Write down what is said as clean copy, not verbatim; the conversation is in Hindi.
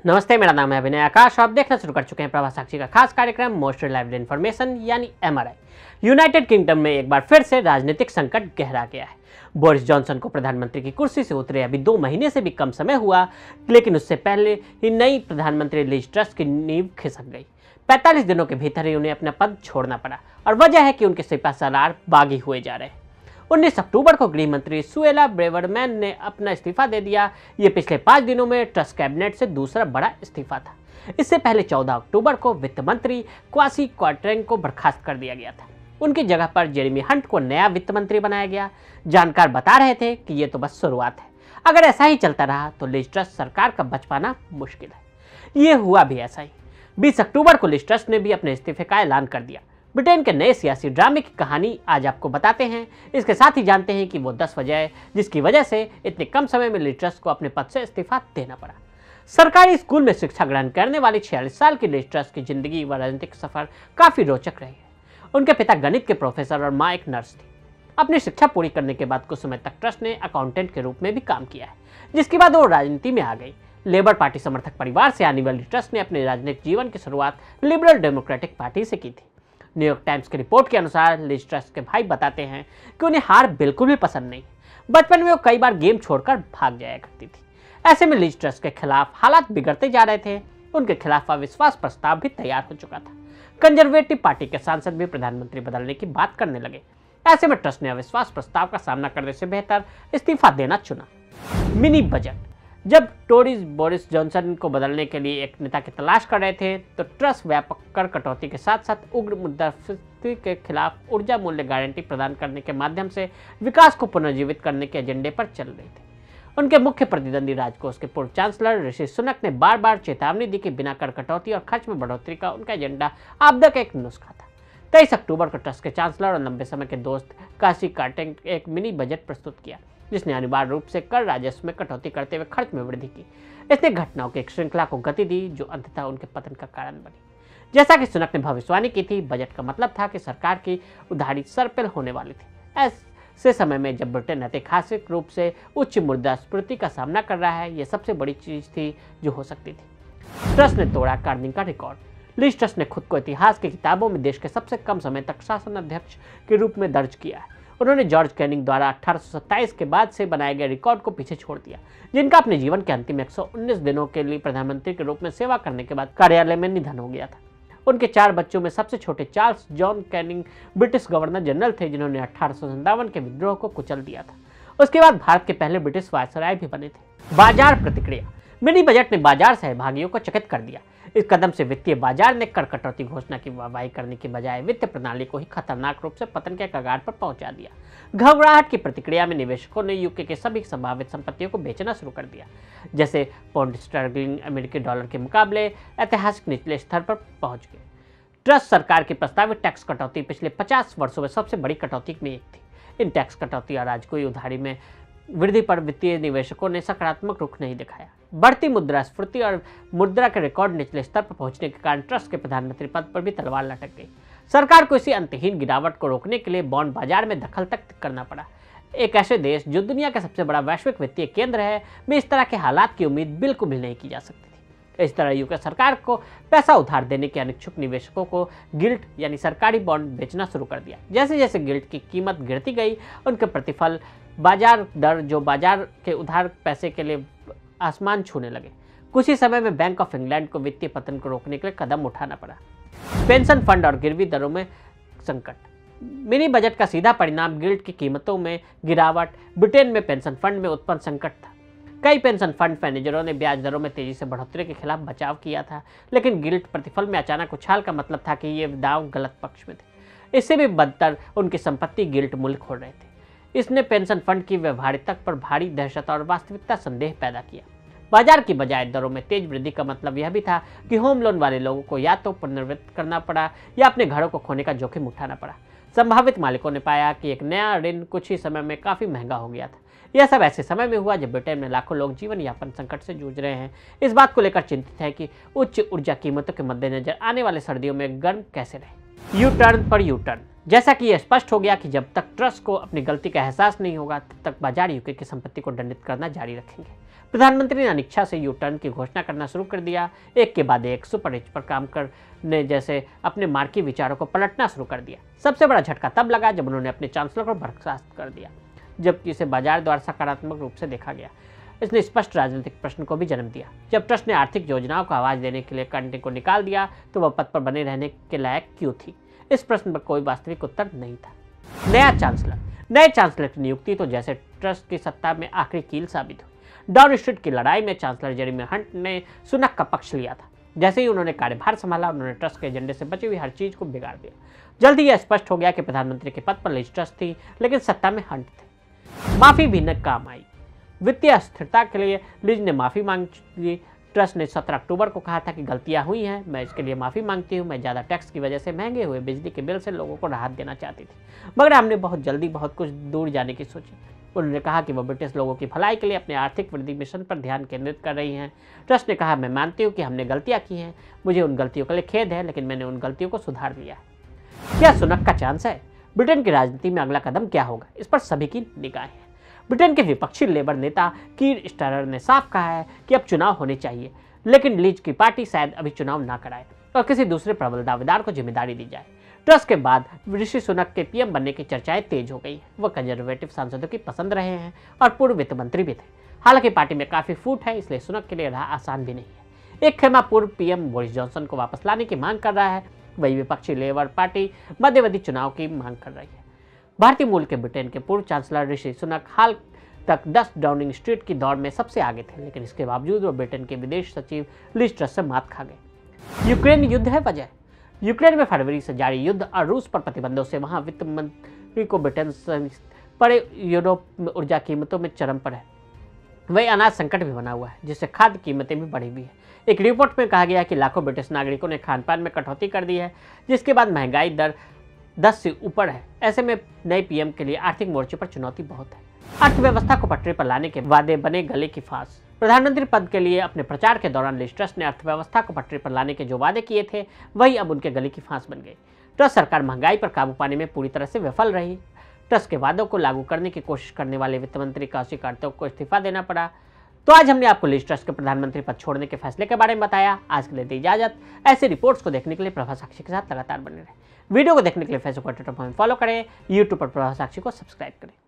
नमस्ते, मेरा नाम है अभिनय आकाश और आप देखना शुरू कर चुके हैं प्रभात साक्षी का खास कार्यक्रम मोस्ट रिलायबल इन्फॉर्मेशन यानी MRI। यूनाइटेड किंगडम में एक बार फिर से राजनीतिक संकट गहरा गया है। बोरिस जॉनसन को प्रधानमंत्री की कुर्सी से उतरे अभी 2 महीने से भी कम समय हुआ, लेकिन उससे पहले ही नई प्रधानमंत्री लिज ट्रस की नींव खिसक गई। 45 दिनों के भीतर ही उन्हें अपना पद छोड़ना पड़ा और वजह है कि उनके सिपहसालार बागी हुए जा रहे हैं। 19 अक्टूबर को गृह मंत्री सुएला ब्रेवरमैन ने अपना इस्तीफा दे दिया। ये पिछले 5 दिनों में ट्रस कैबिनेट से दूसरा बड़ा इस्तीफा था। इससे पहले 14 अक्टूबर को वित्त मंत्री क्वासी क्वार्टेंग को बर्खास्त कर दिया गया था। उनकी जगह पर जेरेमी हंट को नया वित्त मंत्री बनाया गया। जानकार बता रहे थे कि ये तो बस शुरुआत है, अगर ऐसा ही चलता रहा तो लिज ट्रस सरकार का बच पाना मुश्किल है। ये हुआ भी ऐसा ही। 20 अक्टूबर को लिज ट्रस ने भी अपने इस्तीफे का ऐलान कर दिया। ब्रिटेन के नए सियासी ड्रामे की कहानी आज आपको बताते हैं। इसके साथ ही जानते हैं कि वो 10 वजह जिसकी वजह से इतने कम समय में लिज ट्रस को अपने पद से इस्तीफा देना पड़ा। सरकारी स्कूल में शिक्षा ग्रहण करने वाली 46 साल की लिज ट्रस की जिंदगी व राजनीतिक सफर काफी रोचक रही है। उनके पिता गणित के प्रोफेसर और माँ एक नर्स थी। अपनी शिक्षा पूरी करने के बाद कुछ समय तक ट्रस ने अकाउंटेंट के रूप में भी काम किया है, जिसके बाद वो राजनीति में आ गई। लेबर पार्टी समर्थक परिवार से आने वाली ट्रस ने अपने राजनीतिक जीवन की शुरुआत लिबरल डेमोक्रेटिक पार्टी से की थी। न्यूयॉर्क टाइम्स की रिपोर्ट के अनुसार लिज ट्रस के भाई बताते हैं कि उन्हें हार बिल्कुल भी पसंद नहीं। बचपन में वो कई बार गेम छोड़कर भाग जाया करती थी। ऐसे में लिज ट्रस के खिलाफ हालात बिगड़ते जा रहे थे। उनके खिलाफ अविश्वास प्रस्ताव भी तैयार हो चुका था। कंजर्वेटिव पार्टी के सांसद भी प्रधानमंत्री बदलने की बात करने लगे। ऐसे में ट्रस ने अविश्वास प्रस्ताव का सामना करने से बेहतर इस्तीफा देना चुना। Mini budget. जब टोरीज बोरिस जॉनसन को बदलने के लिए एक नेता की तलाश कर रहे थे, तो ट्रस व्यापक कर कटौती के साथ साथ उग्र मुद्रास्फीति के खिलाफ ऊर्जा मूल्य गारंटी प्रदान करने के माध्यम से विकास को पुनर्जीवित करने के एजेंडे पर चल रहे थे। उनके मुख्य प्रतिद्वंदी राजकोष के पूर्व चांसलर ऋषि सुनक ने बार बार चेतावनी दी कि बिना कर कटौती और खर्च में बढ़ोतरी का उनका एजेंडा आपदा का एक नुस्खा था। 23 अक्टूबर को ट्रस के चांसलर और लंबे समय के दोस्त क्वासी क्वार्टेंग एक मिनी बजट प्रस्तुत किया, जिसने अनिवार्य रूप से कर राजस्व में कटौती करते हुए खर्च में वृद्धि की। इसने घटनाओं की एक श्रृंखला को गति दी जो अंततः उनके पतन का कारण बनी। जैसा कि सुनक ने भविष्यवाणी की थी, बजट का मतलब था कि सरकार की उधारी सरपेल होने वाली थी। ऐसे समय में जब ब्रिटेन ऐतिहासिक रूप से उच्च मुद्रास्फीति का सामना कर रहा है, यह सबसे बड़ी चीज थी जो हो सकती थी। ट्रस ने तोड़ा कार्निंग का रिकॉर्ड। लिज ट्रस ने खुद को इतिहास की किताबों में देश के सबसे कम समय तक शासन अध्यक्ष के रूप में दर्ज किया है। उन्होंने जॉर्ज कैनिंग द्वारा 1827 के बाद से बनाए गए रिकॉर्ड को पीछे छोड़ दिया, जिनका अपने जीवन के अंतिम 119 दिनों के लिए प्रधानमंत्री के रूप में सेवा करने के बाद कार्यालय में निधन हो गया था। उनके 4 बच्चों में सबसे छोटे Charles John Canning British governor general थे, जिन्होंने 1857 के विद्रोह को कुचल दिया था। उसके बाद भारत के पहले ब्रिटिश वायसराय भी बने थे। बाजार प्रतिक्रिया। मिनी बजट ने बाजार सहभागियों को चकित कर दिया। इस कदम से वित्तीय बाजार ने कर कटौती घोषणा की वाहवाही करने की बजाय वित्त प्रणाली को ही खतरनाक रूप से पतन के कगार पर पहुंचा दिया। घबराहट की प्रतिक्रिया में निवेशकों ने यूके के सभी संभावित संपत्तियों को बेचना शुरू कर दिया, जैसे पाउंड स्टर्लिंग अमेरिकी डॉलर के मुकाबले ऐतिहासिक निचले स्तर पर पहुंच गए। ट्रस सरकार की प्रस्तावित टैक्स कटौती पिछले 50 वर्षों में सबसे बड़ी कटौती में एक थी। इन टैक्स कटौती और राजकोषीय उधारी में वृद्धि पर वित्तीय निवेशकों ने सकारात्मक रुख नहीं दिखाया। बढ़ती मुद्रास्फीति और मुद्रा के रिकॉर्ड निचले स्तर पर पहुंचने के कारण ट्रस के प्रधानमंत्री पद पर भी तलवार लटक गई। सरकार को इसी अंतहीन गिरावट को रोकने के लिए बॉन्ड बाजार में दखल तक करना पड़ा। एक ऐसे देश जो दुनिया का सबसे बड़ा वैश्विक वित्तीय केंद्र है, में इस तरह के हालात की उम्मीद बिल्कुल भी नहीं की जा सकती थी। इस तरह यूके सरकार को पैसा उधार देने के अनिच्छुक निवेशकों को गिल्ट यानी सरकारी बॉन्ड बेचना शुरू कर दिया। जैसे जैसे गिल्ट की कीमत गिरती गई, उनके प्रतिफल बाजार दर जो बाजार के उधार पैसे के लिए आसमान छूने लगे। कुछ ही समय में बैंक ऑफ इंग्लैंड को वित्तीय पतन को रोकने के लिए कदम उठाना पड़ा। पेंशन फंड और गिरवी दरों में संकट। मिनी बजट का सीधा परिणाम गिल्ट की कीमतों में गिरावट, ब्रिटेन में पेंशन फंड में उत्पन्न संकट था। कई पेंशन फंड मैनेजरों ने ब्याज दरों में तेजी से बढ़ोतरी के खिलाफ बचाव किया था, लेकिन गिल्ट प्रतिफल में अचानक उछाल का मतलब था कि ये दांव गलत पक्ष में थे। इससे भी बदतर उनकी संपत्ति गिल्ट मूल्य खोल रहे थे। इसने पेंशन फंड की व्यवहारिकता पर भारी दहशत और वास्तविकता संदेह पैदा किया। बाजार की बजाय दरों में तेज वृद्धि का मतलब यह भी था कि होम लोन वाले लोगों को या तो पुनर्वित्त करना पड़ा या अपने घरों को खोने का जोखिम उठाना पड़ा। संभावित मालिकों ने पाया कि एक नया ऋण कुछ ही समय में काफी महंगा हो गया था। यह सब ऐसे समय में हुआ जब ब्रिटेन में लाखों लोग जीवन यापन संकट से जूझ रहे हैं। इस बात को लेकर चिंतित है कि उच्च ऊर्जा कीमतों के मद्देनजर आने वाले सर्दियों में गर्म कैसे रहे। यू टर्न पर यू टर्न। जैसा कि यह स्पष्ट हो गया कि जब तक ट्रस को अपनी गलती का एहसास नहीं होगा, तब तक बाजार यूके की संपत्ति को दंडित करना जारी रखेंगे। प्रधानमंत्री ने अनिच्छा से यू टर्न की घोषणा करना शुरू कर दिया, एक के बाद एक सुपर रिच पर काम करने जैसे अपने मार्की विचारों को पलटना शुरू कर दिया। सबसे बड़ा झटका तब लगा जब उन्होंने अपने चांसलर को बर्खास्त कर दिया, जबकि इसे बाजार द्वारा सकारात्मक रूप से देखा गया। इसने स्पष्ट राजनीतिक प्रश्न को भी जन्म दिया। जब ट्रस्ट ने आर्थिक योजनाओं को आवाज देने के लिए कंटे को निकाल दिया तो वह पद पर बने रहने के लायक क्यों थी? इस प्रश्न पर कोई वास्तविक उत्तर नहीं था। नए चांसलर की नियुक्ति तो जैसे ट्रस्ट की सत्ता में आखिरी कील साबित हुई। डाउन स्ट्रीट की लड़ाई में चांसलर जेरेमी हंट ने सुनक का पक्ष लिया था। जैसे ही उन्होंने कार्यभार संभाला, उन्होंने ट्रस्ट के एजेंडे से बची हुई हर चीज को बिगाड़ दिया। जल्द ही यह स्पष्ट हो गया कि प्रधानमंत्री के पद पर लिज ट्रस्ट थी, लेकिन सत्ता में हंट थे। माफी भी न काम आई। वित्तीय अस्थिरता के लिए लिज ने माफी मांग ली। ट्रस्ट ने 17 अक्टूबर को कहा था कि गलतियां हुई हैं, मैं इसके लिए माफी मांगती हूं। मैं ज़्यादा टैक्स की वजह से महंगे हुए बिजली के बिल से लोगों को राहत देना चाहती थी, मगर हमने बहुत जल्दी बहुत कुछ दूर जाने की सोची। उन्होंने कहा कि वह ब्रिटिश लोगों की भलाई के लिए अपने आर्थिक वृद्धि मिशन पर ध्यान केंद्रित कर रही हैं। ट्रस्ट ने कहा, मैं मानती हूँ कि हमने गलतियाँ की हैं, मुझे उन गलतियों के लिए खेद है, लेकिन मैंने उन गलतियों को सुधार लिया है। क्या सुनक का चांस है? ब्रिटेन की राजनीति में अगला कदम क्या होगा, इस पर सभी की निगाहें हैं। ब्रिटेन के विपक्षी लेबर नेता कीर स्टारर ने साफ कहा है कि अब चुनाव होने चाहिए, लेकिन लीज की पार्टी शायद अभी चुनाव ना कराए और किसी दूसरे प्रबल दावेदार को जिम्मेदारी दी जाए। ट्रस्ट के बाद ऋषि सुनक के पीएम बनने की चर्चाएं तेज हो गई हैं। वह कंजर्वेटिव सांसदों की पसंद रहे हैं और पूर्व वित्त मंत्री भी थे। हालांकि पार्टी में काफी फूट है, इसलिए सुनक के लिए राह आसान भी नहीं है। एक खेमा पूर्व पीएम बोरिस जॉनसन को वापस लाने की मांग कर रहा है, वही विपक्षी लेबर पार्टी मध्यवर्ती चुनाव की मांग कर रही है। भारतीय मूल के ब्रिटेन के पूर्व चांसलर ऋषि सुनक हाल तक 10 डाउनिंग स्ट्रीट की दौड़ में सबसे आगे थे, लेकिन इसके बावजूद वो ब्रिटेन के विदेश सचिव लिज ट्रस से मात खा गए। यूक्रेन युद्ध है वजह। यूक्रेन में फरवरी से जारी युद्ध और रूस पर प्रतिबंधों से वहां वित्त मंत्री को ब्रिटेन पड़े यूरोप में ऊर्जा कीमतों में चरम पर है। वही अनाज संकट भी बना हुआ है, जिससे खाद्य कीमतें भी बढ़ी हुई है। एक रिपोर्ट में कहा गया है कि लाखों ब्रिटिश नागरिकों ने खान पान में कटौती कर दी है, जिसके बाद महंगाई दर 10 से ऊपर है। ऐसे में नए पीएम के लिए आर्थिक मोर्चे पर चुनौती बहुत है। अर्थव्यवस्था को पटरी पर लाने के वादे बने गले की फांस। प्रधानमंत्री पद के लिए अपने प्रचार के दौरान लिज ट्रस ने अर्थव्यवस्था को पटरी पर लाने के जो वादे किए थे, वही अब उनके गले की फांस बन गए। ट्रस सरकार महंगाई पर काबू पाने में पूरी तरह से विफल रही। ट्रस के वादों को लागू करने की कोशिश करने वाले वित्त मंत्री कौशिक आर्तक को इस्तीफा देना पड़ा। तो आज हमने आपको लिज ट्रस के प्रधानमंत्री पद छोड़ने के फैसले के बारे में बताया। आज के लिए दी इजाजत। ऐसे रिपोर्ट्स को देखने के लिए प्रभा साक्षी के साथ लगातार बने रहे। वीडियो को देखने के लिए फेसबुक और ट्विटर पर फॉलो करें, यूट्यूब पर प्रभा साक्षी को सब्सक्राइब करें।